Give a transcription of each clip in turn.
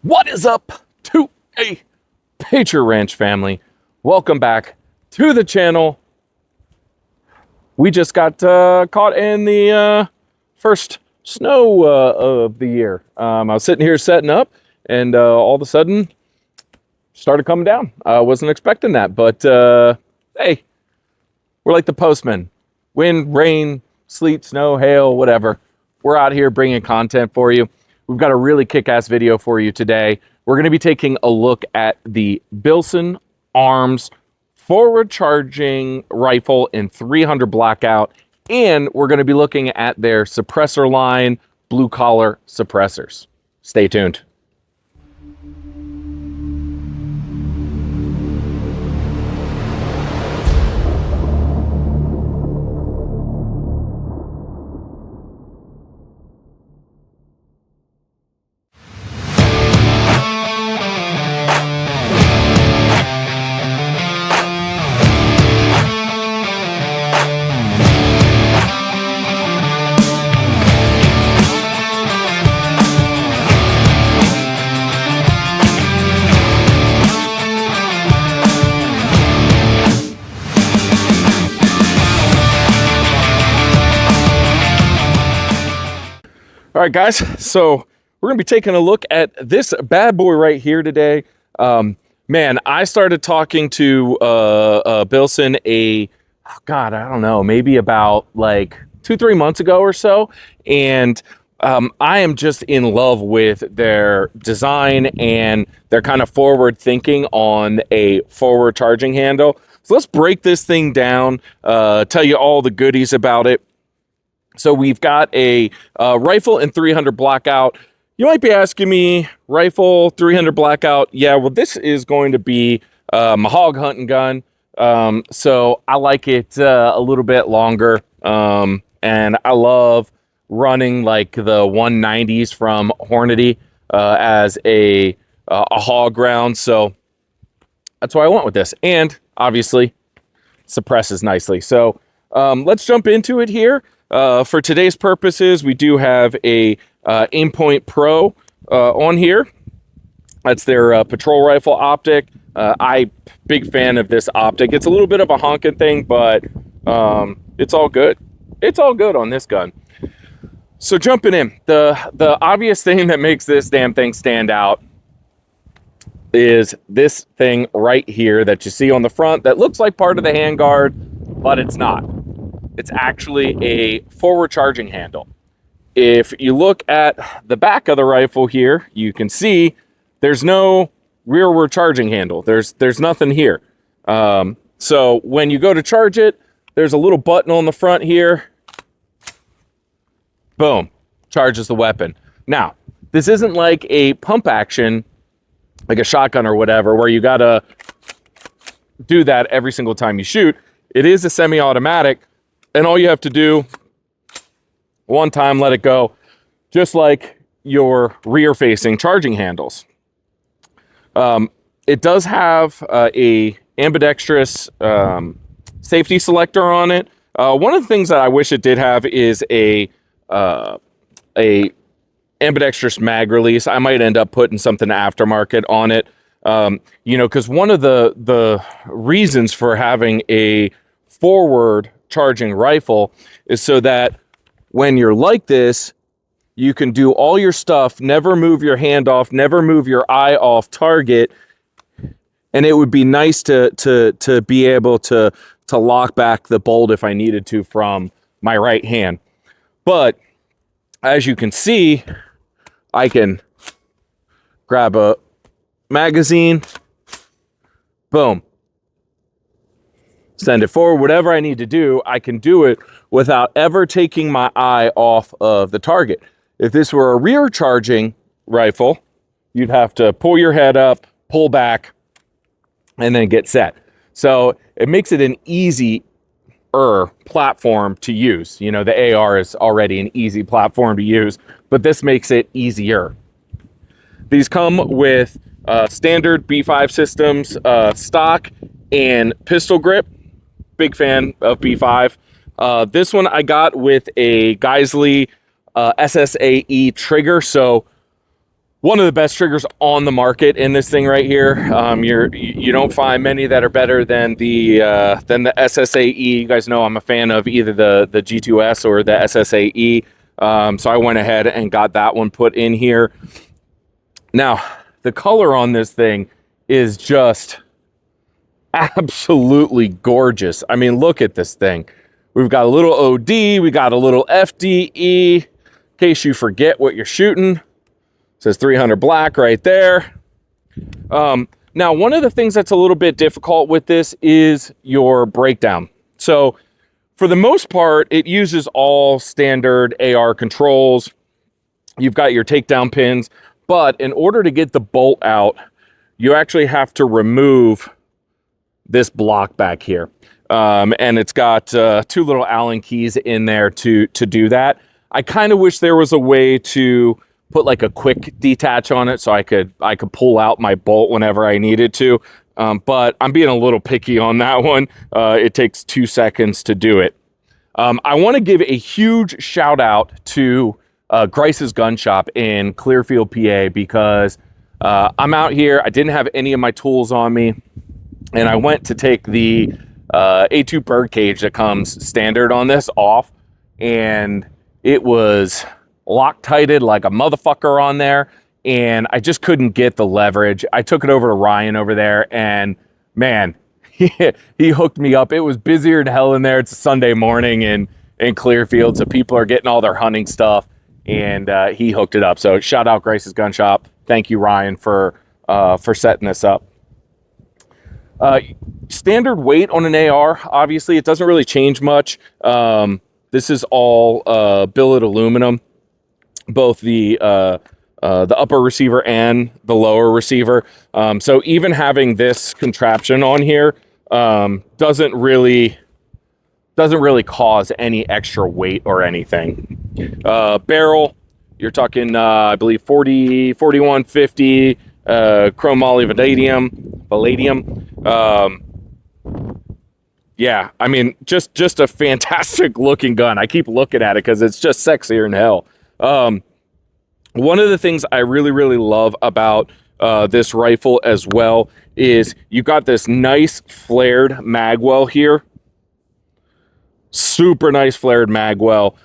What is up to a Patriot Ranch family? Welcome back to the channel. We just got caught in the first snow of the year. I was sitting here setting up and all of a sudden started coming down. I wasn't expecting that, but hey, we're like the postman. Wind, rain, sleet, snow, hail, whatever. We're out here bringing content for you. We've got a really kick-ass video for you today. We're going to be taking a look at the Bilson Arms forward charging rifle in 300 Blackout, and we're going to be looking at their suppressor line, blue collar suppressors. Stay tuned. All right, guys, so we're going to be taking a look at this bad boy right here today. Man, I started talking to Bilson I don't know, maybe about like 2-3 months ago or so. And I am just in love with their design and their kind of forward thinking on a forward charging handle. So let's break this thing down, tell you all the goodies about it. So we've got a rifle in 300 Blackout. You might be asking me, rifle 300 Blackout? Yeah, well, this is going to be my hog hunting gun. So I like it a little bit longer. And I love running like the 190s from Hornady as a hog round. So that's why I went with this. And obviously suppresses nicely. So let's jump into it here. For today's purposes, we do have a Aimpoint Pro on here. That's their patrol rifle optic. I'm big fan of this optic. It's a little bit of a honking thing, but it's all good. It's all good on this gun. So jumping in, the obvious thing that makes this damn thing stand out is this thing right here that you see on the front that looks like part of the handguard, but it's not. It's actually a forward charging handle. If you look at the back of the rifle here, you can see there's no rearward charging handle. There's nothing here. So when you go to charge it, there's a little button on the front here. Boom, charges the weapon. Now, this isn't like a pump action, like a shotgun or whatever, where you gotta do that every single time you shoot. It is a semi-automatic. And all you have to do, one time, let it go, just like your rear-facing charging handles. It does have a ambidextrous safety selector on it. One of the things that I wish it did have is a ambidextrous mag release. I might end up putting something aftermarket on it. You know, because one of the reasons for having a forward charging rifle is so that when you're like this, you can do all your stuff, never move your hand off, never move your eye off target, and it would be nice to be able to lock back the bolt if I needed to from my right hand. But as you can see, I can grab a magazine, boom, send it forward. Whatever I need to do, I can do it without ever taking my eye off of the target. If this were a rear charging rifle, you'd have to pull your head up, pull back, and then get set. So it makes it an easier platform to use. You know, the AR is already an easy platform to use, but this makes it easier. These come with standard B5 systems, stock, and pistol grip. Big fan of B5. This one I got with a Geisley SSAE trigger. So one of the best triggers on the market in this thing right here. You don't find many that are better than the SSAE. You guys know I'm a fan of either the G2S or the SSAE. So I went ahead and got that one put in here. Now, the color on this thing is just absolutely gorgeous. I mean, look at this thing. We've got a little OD, we got a little FDE, in case you forget what you're shooting. Says 300 black right there. Now, one of the things that's a little bit difficult with this is your breakdown. So for the most part, it uses all standard AR controls. You've got your takedown pins, but in order to get the bolt out, you actually have to remove this block back here. And it's got 2 little Allen keys in there to do that. I kind of wish there was a way to put like a quick detach on it so I could pull out my bolt whenever I needed to. But I'm being a little picky on that one. It takes 2 seconds to do it. I want to give a huge shout out to Grice's Gun Shop in Clearfield, PA, because I'm out here. I didn't have any of my tools on me, and I went to take the A2 bird cage that comes standard on this off, and it was Loctited like a motherfucker on there, and I just couldn't get the leverage. I took it over to Ryan over there, and man, he hooked me up. It was busier than hell in there. It's a Sunday morning in Clearfield, so people are getting all their hunting stuff, and he hooked it up. So shout out Grace's Gun Shop. Thank you, Ryan, for setting this up. Standard weight on an AR, obviously, it doesn't really change much. This is all billet aluminum, both the upper receiver and the lower receiver. So even having this contraption on here doesn't really cause any extra weight or anything. Barrel, you're talking, I believe 4150 chromoly palladium. Yeah, I mean, just a fantastic looking gun. I keep looking at it because it's just sexier than hell. One of the things I really love about this rifle as well is you got this nice flared magwell here. Super nice flared magwell.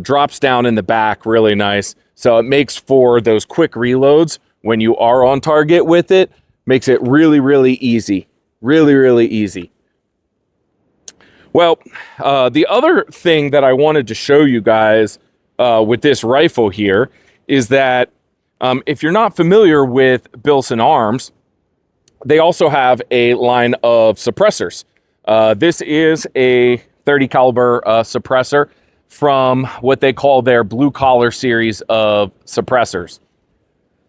Drops down in the back really nice. So it makes for those quick reloads when you are on target with it. Makes it really easy. Really easy. Well, the other thing that I wanted to show you guys with this rifle here is that if you're not familiar with Bilson Arms, they also have a line of suppressors. This is a 30 caliber suppressor from what they call their blue collar series of suppressors.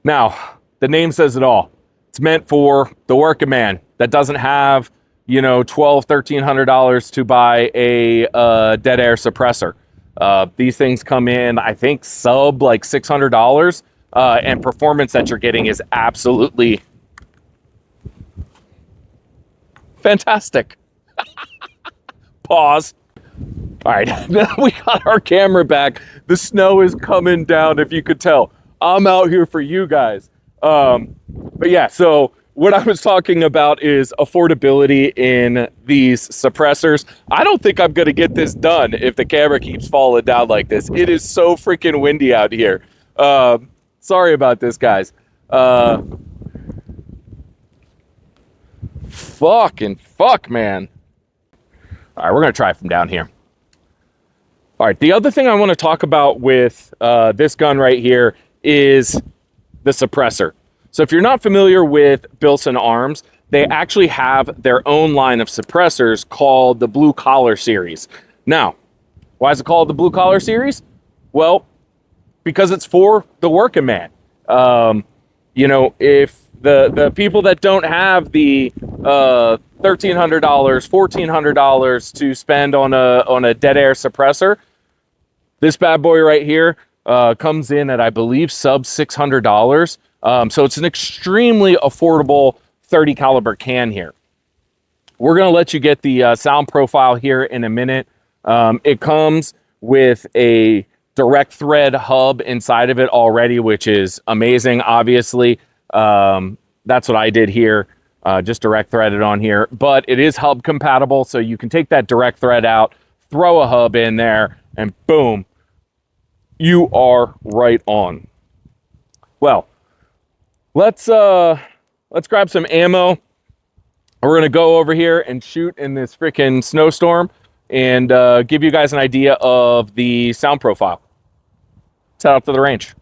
Now, the name says it all. It's meant for the working man that doesn't have, you know, $1,200-$1,300 to buy a dead air suppressor. These things come in, I think, sub like $600, and performance that you're getting is absolutely fantastic. Pause. All right, now we got our camera back. The snow is coming down, if you could tell. I'm out here for you guys. But yeah, so what I was talking about is affordability in these suppressors. I don't think I'm going to get this done if the camera keeps falling down like this. It is so freaking windy out here. Sorry about this, guys. Fuck, man. All right, we're going to try from down here. All right, the other thing I want to talk about with this gun right here is the suppressor. So if you're not familiar with Bilson Arms, they actually have their own line of suppressors called the Blue Collar Series. Now, why is it called the Blue Collar Series? Well, because it's for the working man. You know, if the people that don't have the $1,300, $1,400 to spend on a dead air suppressor, this bad boy right here comes in at, I believe, sub $600. So it's an extremely affordable 30 caliber can here. We're going to let you get the sound profile here in a minute. It comes with a direct thread hub inside of it already, which is amazing. Obviously, that's what I did here. Just direct threaded on here, but it is hub compatible, so you can take that direct thread out, throw a hub in there, and boom, you are right on. Well, let's grab some ammo. We're gonna go over here and shoot in this freaking snowstorm and give you guys an idea of the sound profile. Let's head out to the range.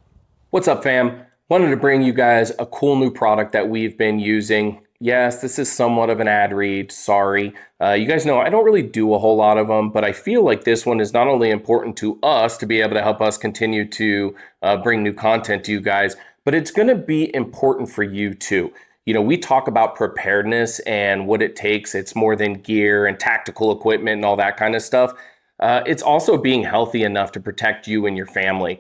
What's up, fam? Wanted to bring you guys a cool new product that we've been using. Yes, this is somewhat of an ad read, sorry. You guys know I don't really do a whole lot of them, but I feel like this one is not only important to us to be able to help us continue to bring new content to you guys, but it's gonna be important for you too. You know, we talk about preparedness and what it takes. It's more than gear and tactical equipment and all that kind of stuff. It's also being healthy enough to protect you and your family.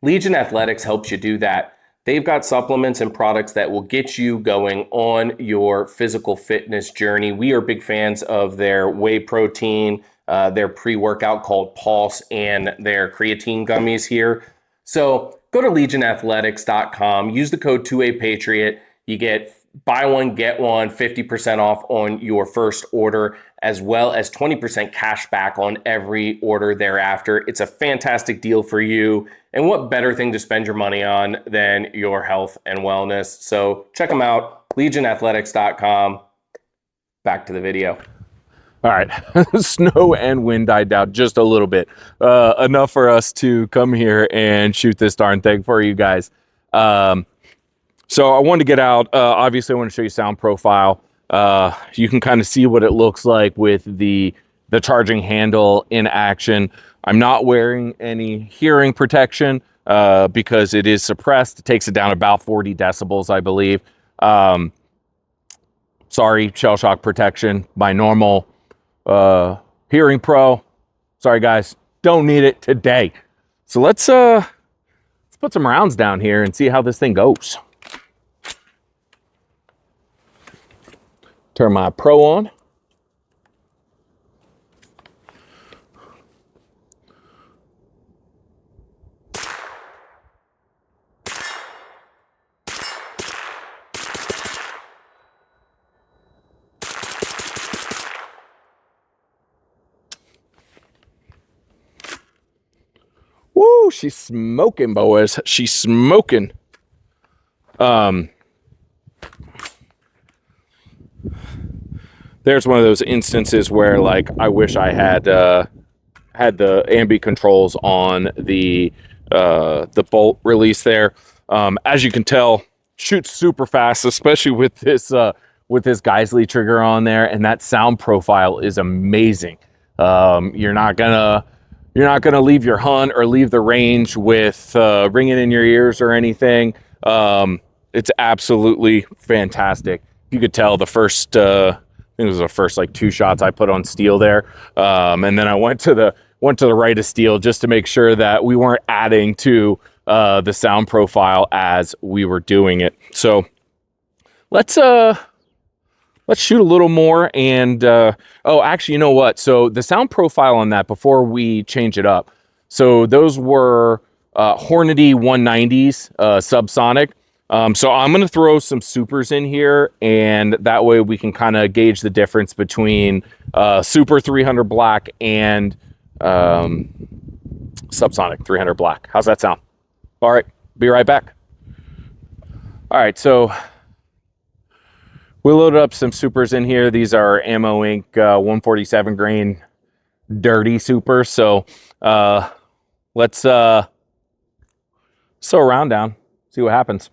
Legion Athletics helps you do that. They've got supplements and products that will get you going on your physical fitness journey. We are big fans of their whey protein, their pre-workout called Pulse, and their creatine gummies here. So go to legionathletics.com, use the code 2APatriot. You get buy one, get one, 50% off on your first order, as well as 20% cash back on every order thereafter. It's a fantastic deal for you. And what better thing to spend your money on than your health and wellness? So check them out, legionathletics.com. Back to the video. All right, snow and wind died down just a little bit. Enough for us to come here and shoot this darn thing for you guys. So I wanted to get out, obviously I want to show you sound profile. You can kind of see what it looks like with the charging handle in action. I'm not wearing any hearing protection because it is suppressed. It takes it down about 40 decibels, I believe. Sorry, shell shock protection. My normal hearing pro. Sorry guys, don't need it today. So let's put some rounds down here and see how this thing goes. Turn my pro on. Woo, she's smoking, boys. She's smoking. There's one of those instances where, like, I wish I had the ambi controls on the bolt release there. As you can tell, shoots super fast, especially with this Geisley trigger on there, and that sound profile is amazing. You're not gonna leave your hunt or leave the range with ringing in your ears or anything. It's absolutely fantastic. You could tell the first. I think it was the first like 2 shots I put on steel there. And then I went to the right of steel just to make sure that we weren't adding to the sound profile as we were doing it. So let's shoot a little more. And oh, actually, you know what? So the sound profile on that, before we change it up, so those were Hornady 190s, subsonic. So I'm going to throw some supers in here, and that way we can kind of gauge the difference between Super 300 black and subsonic 300 black. How's that sound? All right, be right back. All right, so we loaded up some supers in here. These are Ammo Inc. 147 grain dirty supers. So let's throw a round down, see what happens.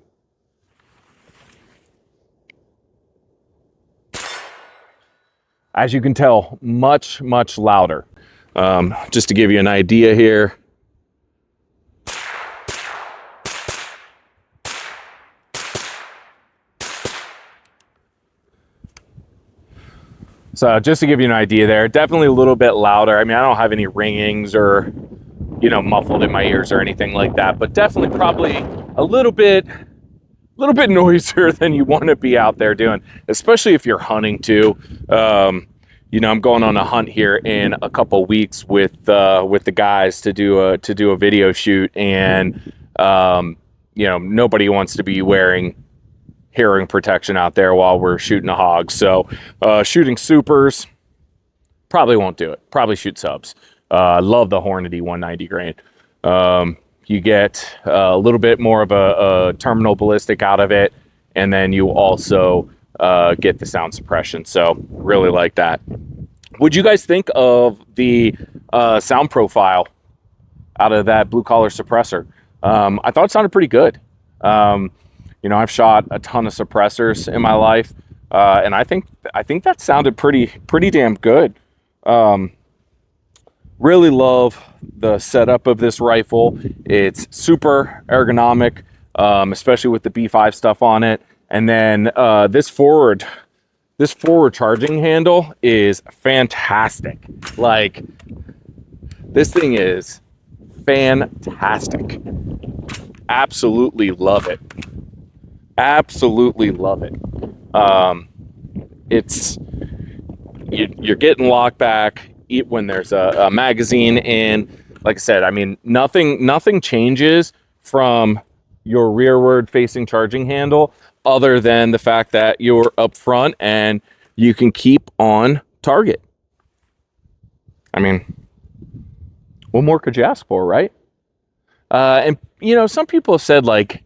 As you can tell, much, much louder. Just to give you an idea here. So just to give you an idea there, definitely a little bit louder. I mean, I don't have any ringings or, you know, muffled in my ears or anything like that, but definitely probably a little bit noisier than you want to be out there doing, especially if you're hunting too. I'm going on a hunt here in a couple weeks with the guys to do a video shoot, and nobody wants to be wearing hearing protection out there while we're shooting a hog. So shooting supers, probably won't do it. Probably shoot subs. Love the Hornady 190 grain. You get a little bit more of a terminal ballistic out of it, and then you also get the sound suppression. So really like that. What'd you guys think of the sound profile out of that blue collar suppressor? I thought it sounded pretty good. I've shot a ton of suppressors in my life, and I think that sounded pretty damn good. Really love the setup of this rifle. It's super ergonomic, especially with the B5 stuff on it. And then this forward charging handle is fantastic. Like, this thing is fantastic. Absolutely love it. Absolutely love it. You're getting locked back when there's a magazine in. Like I said, I mean, nothing changes from your rearward facing charging handle other than the fact that you're up front and you can keep on target. I mean, what more could you ask for, right? And some people have said, like,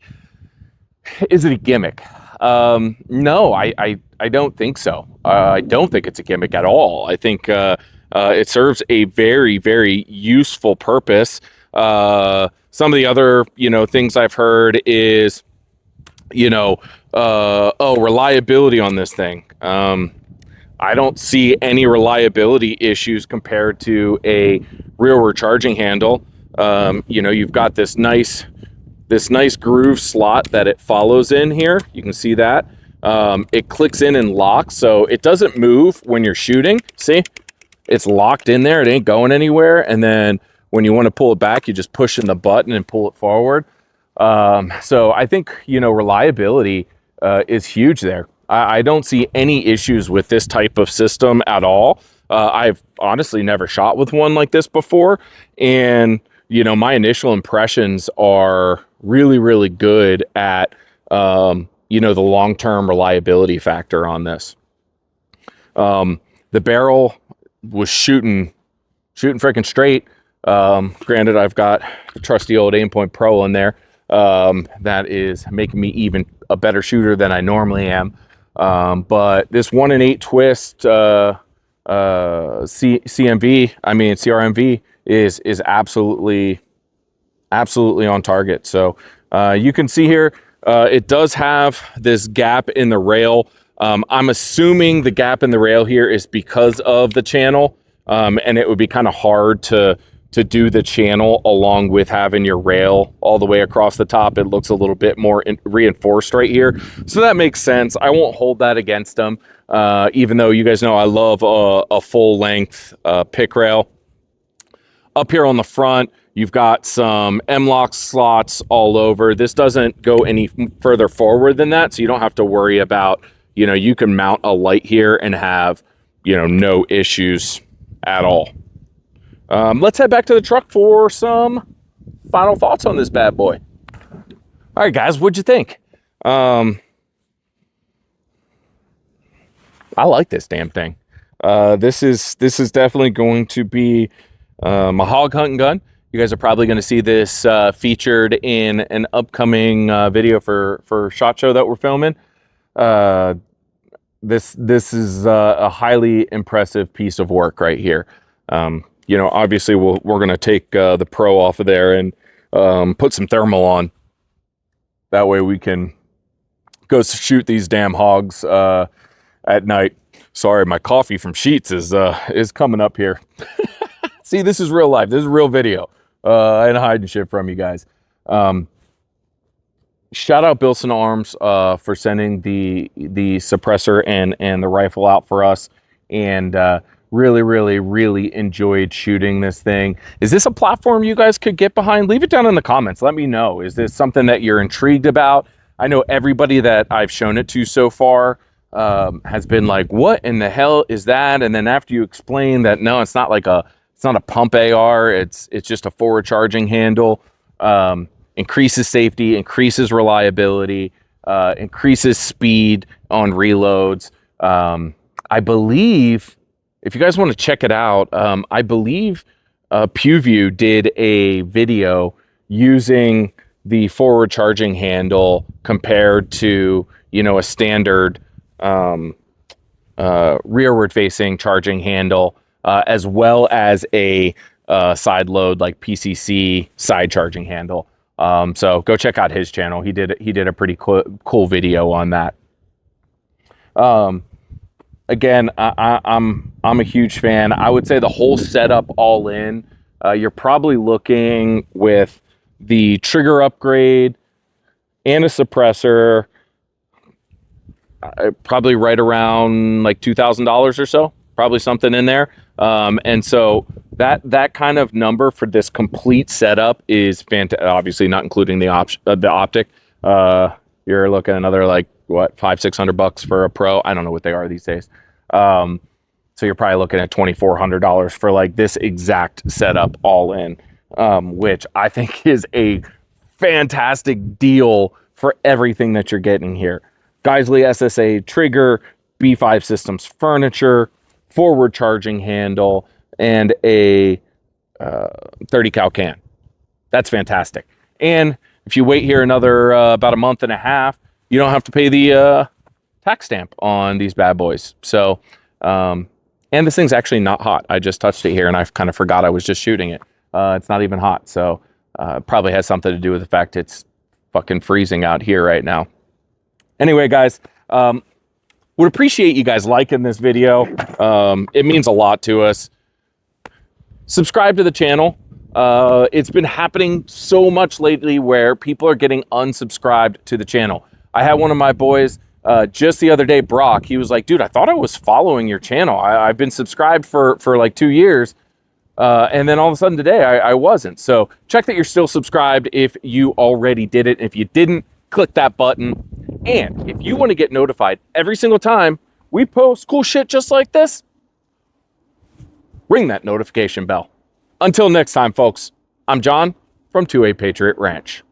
is it a gimmick? No, I don't think so. I don't think it's a gimmick at all. I think it serves a very, very useful purpose. Some of the other, things I've heard is, reliability on this thing. I don't see any reliability issues compared to a rearward charging handle. You've got this nice groove slot that it follows in here. You can see that. It clicks in and locks, so it doesn't move when you're shooting. See? It's locked in there. It ain't going anywhere. And then when you want to pull it back, you just push in the button and pull it forward. So I think, reliability is huge there. I don't see any issues with this type of system at all. I've honestly never shot with one like this before. And, my initial impressions are really, really good at, the long-term reliability factor on this. The barrel was shooting freaking straight. Granted, I've got the trusty old Aimpoint Pro in there. That is making me even a better shooter than I normally am. But this 1-in-8 twist CRMV is absolutely on target. So you can see here, it does have this gap in the rail. I'm assuming the gap in the rail here is because of the channel, and it would be kind of hard to do the channel along with having your rail all the way across the top. It looks a little bit more reinforced right here. So that makes sense. I won't hold that against them, even though you guys know I love a full length pick rail. Up here on the front, you've got some M-LOK slots all over. This doesn't go any further forward than that, so you don't have to worry about, you can mount a light here and have, no issues at all. Let's head back to the truck for some final thoughts on this bad boy. All right, guys, what'd you think? I like this damn thing. This is definitely going to be my hog hunting gun. You guys are probably going to see this featured in an upcoming video for SHOT Show that we're filming. This is a highly impressive piece of work right here. Obviously we're going to take the Pro off of there and put some thermal on. That way we can go shoot these damn hogs at night. Sorry, my coffee from Sheets is coming up here. See, this is real life. This is a real video. I ain't hiding shit from you guys. Shout out Bilson Arms for sending the suppressor and the rifle out for us. And really, really, really enjoyed shooting this thing. Is this a platform you guys could get behind? Leave it down in the comments. Let me know. Is this something that you're intrigued about? I know everybody that I've shown it to so far has been like, what in the hell is that? And then after you explain that, no, it's not a pump AR, it's just a forward charging handle, increases safety, increases reliability, increases speed on reloads. I believe, if you guys want to check it out, I believe PewView did a video using the forward charging handle compared to, you know, a standard rearward facing charging handle, as well as a side load like PCC side charging handle. So go check out his channel. He did a pretty cool video on that. Again, I'm a huge fan. I would say the whole setup all in, you're probably looking with the trigger upgrade and a suppressor, probably right around like $2,000 or so, probably something in there. And so that kind of number for this complete setup is fantastic. Obviously not including the optic. You're looking at another like what, $500-600 for a Pro. I don't know what they are these days. So you're probably looking at $2,400 for like this exact setup all in, which I think is a fantastic deal for everything that you're getting here. Geisley SSA trigger, B5 Systems furniture, forward charging handle, and a 30 cal can. That's fantastic. And if you wait here another about a month and a half, you don't have to pay the tax stamp on these bad boys. So, and this thing's actually not hot. I just touched it here and I kind of forgot I was just shooting it. It's not even hot. So probably has something to do with the fact it's fucking freezing out here right now. Anyway, guys, would appreciate you guys liking this video. It means a lot to us. Subscribe to the channel. It's been happening so much lately where people are getting unsubscribed to the channel. I had one of my boys just the other day, Brock. He was like, dude, I thought I was following your channel. I've been subscribed for like 2 years. And then all of a sudden today, I wasn't. So check that you're still subscribed if you already did it. If you didn't, click that button. And if you want to get notified every single time we post cool shit just like this, ring that notification bell. Until next time, folks, I'm John from 2A Patriot Ranch.